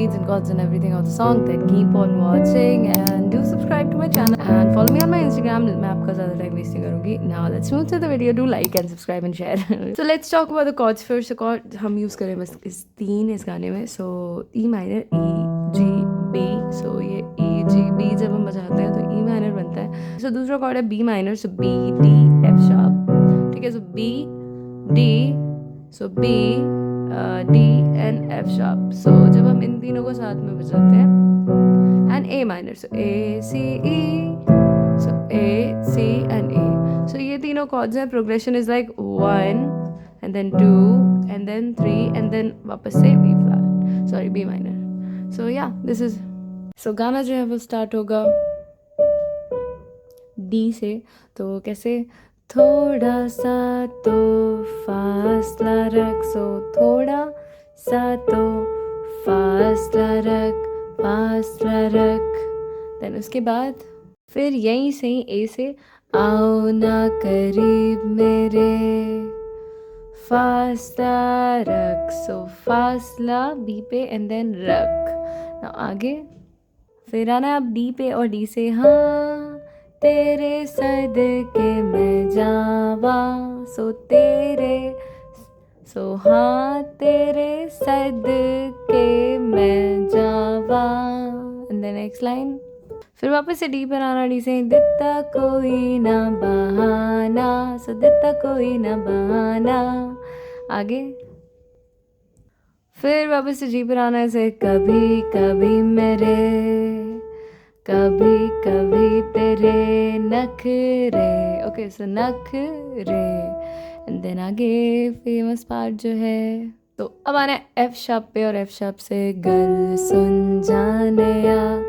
beats and chords and everything of the song, then keep on watching and do subscribe to my channel and follow me on my Instagram. मैं आपका ज़्यादा time waste नहीं करूँगी. Now let's move to the video. Do like and subscribe and share. So let's talk about the chords first. So chord हम use करें बस इस 3 इस गाने में. So E minor, E, G, B. So ये E, G, B जब हम बजाते हैं तो E minor बनता है. So दूसरा chord है B minor. So B, D, F sharp. ठीक है. So B, D. So B, D and F sharp. So जब हम इन तीनों को साथ में बजाते हैं and A minor. So A, C, E. So A, C and A. So ये तीनों chords हैं. Progression is like 1 and then 2 and then 3 and then वापस से B flat. Sorry, B minor. So yeah, this is. So गाना जो है वो start होगा D से. तो कैसे? थोड़ा सा तो फासला रख. सो थोड़ा सा तो फासला रख, फासला रख. देन उसके बाद फिर यहीं से ही ए से आओ ना करीब मेरे, फासला रख. सो फासला बी पे एंड देन रख. ना आगे फिर आना है अब डी पे और डी से हाँ तेरे सदके मैं जावा. सो तेरे, सो हाँ तेरे सदके मैं जावा. एंड देन नेक्स्ट लाइन फिर वापस से डी पर आना. डी से दित्ता कोई ना बहाना. सो दित्ता कोई ना बहाना. आगे फिर वापस से जी पर आना है. कभी कभी मेरे, कभी कभी तेरे नखरे. ओके सो नखरे. एंड देन आगे फेमस पार्ट जो है तो अब आना है एफ शार्प पे और एफ शार्प से गल सुन जानिया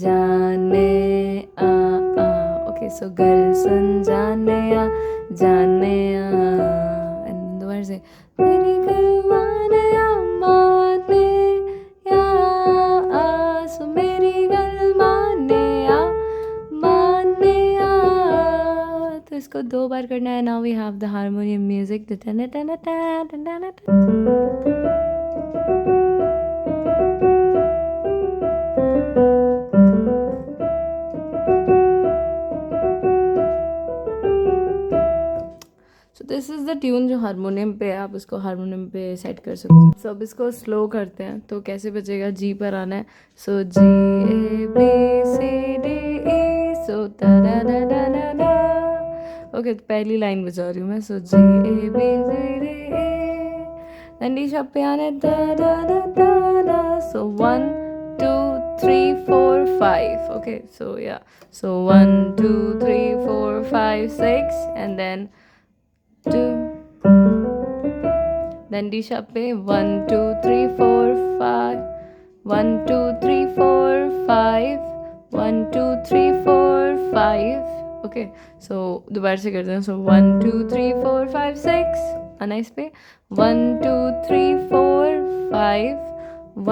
जाने आ. ओके सो गल सुन जानिया जानिया. एंड दोबारा से मेरी गल माने या माने या आ. सो मेरी गल माने या माने या. तो इसको 2 बार करना है. Now we have the harmonium music. This is the tune जो हारमोनियम पे है. आप इसको हारमोनियम पे सेट कर सकते हैं. सो अब इसको स्लो करते हैं तो कैसे बजेगा. जी पर आना है. सो G A B C D ई. सो दा दा दा दा दा दा. ओके तो पहली लाइन बजा रही हूँ मैं. So G A B C D E. Then D sharp पे आना है दा दा दा दा दा. सो 1 2 3 4 5. ओके सो या सो 1 2 3 4 5 6 and then 2. Then D sharp पे 1 2 3 4 5. 1 2 3 4 5. 1 2 3 4 5. ओके सो दोबारा से करते हैं. सो 1 2 3 4 5 6. आना इस पे 1 2 3 4 5.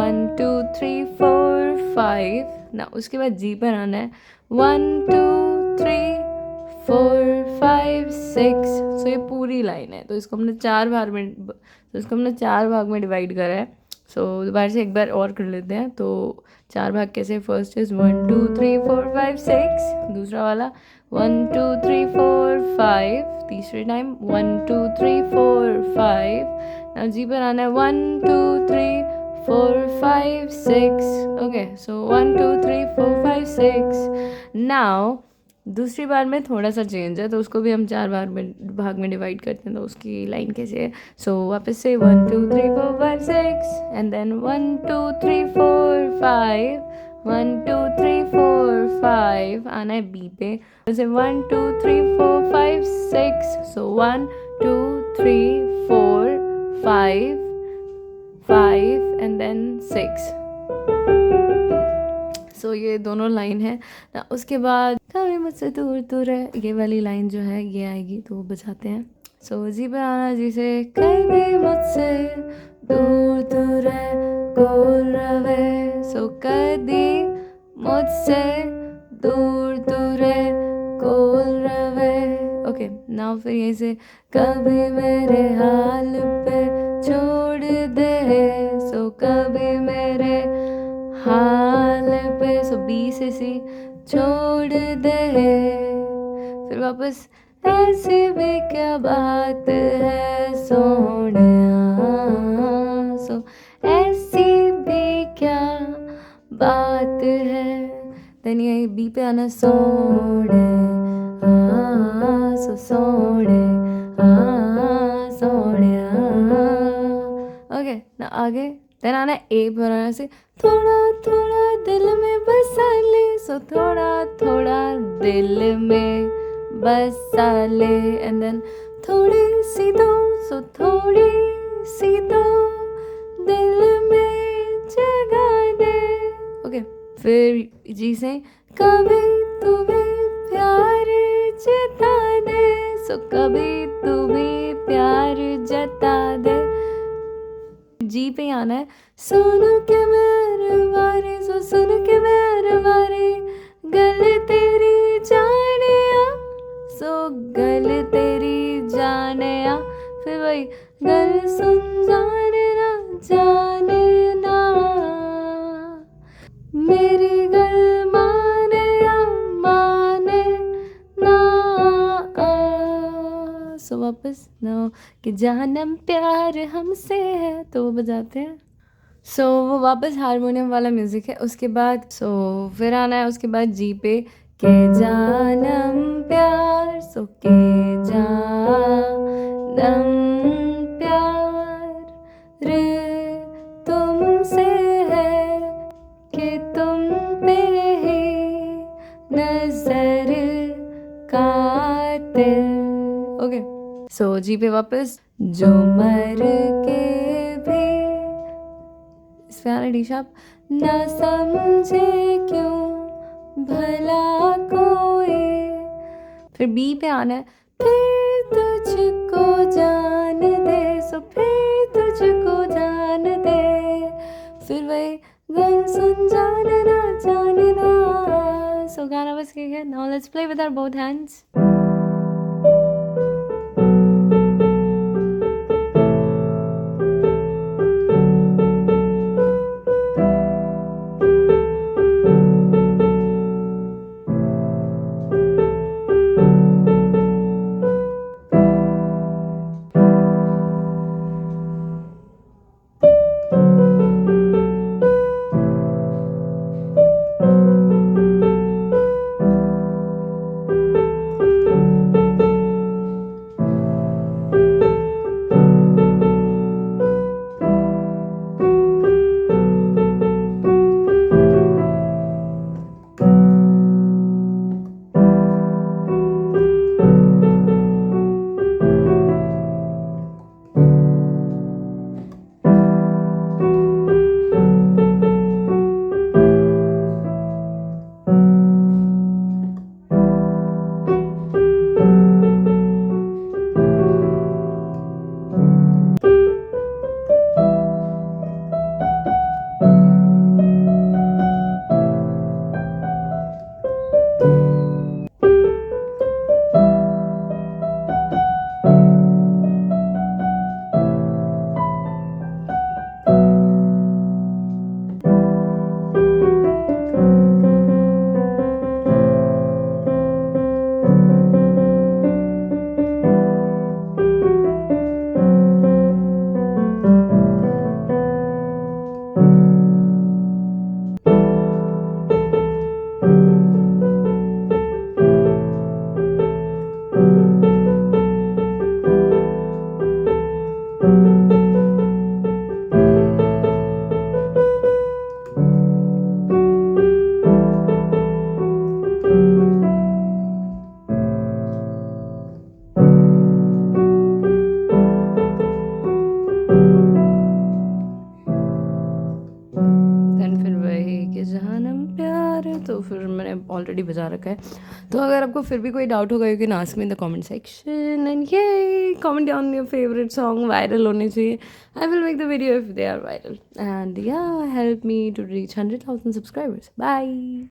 1 2 3 4 5. ना उसके बाद जी पर आना है. 1 2 3 4 5 6. सो ये पूरी लाइन है. तो इसको हमने 4 भाग में डिवाइड करा है. सो दोबारा से एक बार और कर लेते हैं. तो 4 भाग कैसे. First is 1 2 3 4 5 6. दूसरा वाला 1 2 3 4 5. तीसरे टाइम 1 2 3 4 5. नाउ जी पर आना है 1 2 3 4 5 6. Okay so 1 2 3 4 5 6. नाउ दूसरी बार में थोड़ा सा चेंज है तो उसको भी हम 4 भाग में डिवाइड करते हैं. तो उसकी लाइन कैसे है. सो वापस से 1 2 3 4 5 6 एंड देन 1 2 3 4 5. 1 2 3 4 5. आना है बी पे. जैसे 1 2 3 4 5 6. सो 1 2 3 4 5 5 एंड देन 6. सो ये दोनों लाइन है ना. उसके बाद कभी मुझसे दूर दूर है ये वाली लाइन जो है ये आएगी तो वो बजाते हैं. सो जी पर आना. जी से कभी मुझसे दूर दूर है कोल रवे. सो कदी मुझसे दूर दूर है कोल रवे. ओके नाउ फिर यहीं से कभी मेरे हाल पे छोड़ दे. सो कभी मेरे हाल पे, सो बी से सी छोड़ दे, फिर वापस ऐसी भी क्या बात है सोहणिया, सो ऐसी भी क्या बात है, देन ये बी पे आना सोहणे, सो सोहणे सोहणिया, ओके ना आगे, देन आना ए पर आना से थोड़ा थोड़ा दिल में बसा ले, सो थोड़ा थोड़ा दिल में बसा ले, एंड देन थोड़ी सी दो, सो थोड़ी सी दो दिल में जगह दे, ओके फिर जी से कभी तू भी प्यार जता दे, सो कभी तू भी प्यार जता दे, जी पे आना है सुन के मेरे बारे, सो सुन के मेरे बारे गल तेरी जानिया, सो गल तेरी जानिया, फिर वही गल सुन जाने ना मेरी गल माने या माने ना, सो वापस ना कि जानम प्यार हमसे है, तो वो बजाते हैं, सो वो वापस हारमोनियम वाला म्यूज़िक है, उसके बाद सो फिर आना है उसके बाद जी पे के जानम प्यार, सो के जानम प्यार रे तुमसे है कि तुम पे ही नजर कातिल, ओके सो जी पे वापस जो मर के भी, इस पे आना डी शार्प, ना समझे क्यों भला कोई, फिर बी पे आना है फिर तुझको जान दे, सो फिर तुझको जान दे, फिर वही गल सुन जानना जानना, सो गाना बस ठीक है, now let's play with our both hands. तो फिर मैंने ऑलरेडी बजा रखा है। तो अगर आपको फिर भी कोई डाउट होगा you can ask me in the comment section and ये comment down your favourite song viral होने चाहिए। I will make the video if they are viral and ya help me to reach 100,000 subscribers. Bye.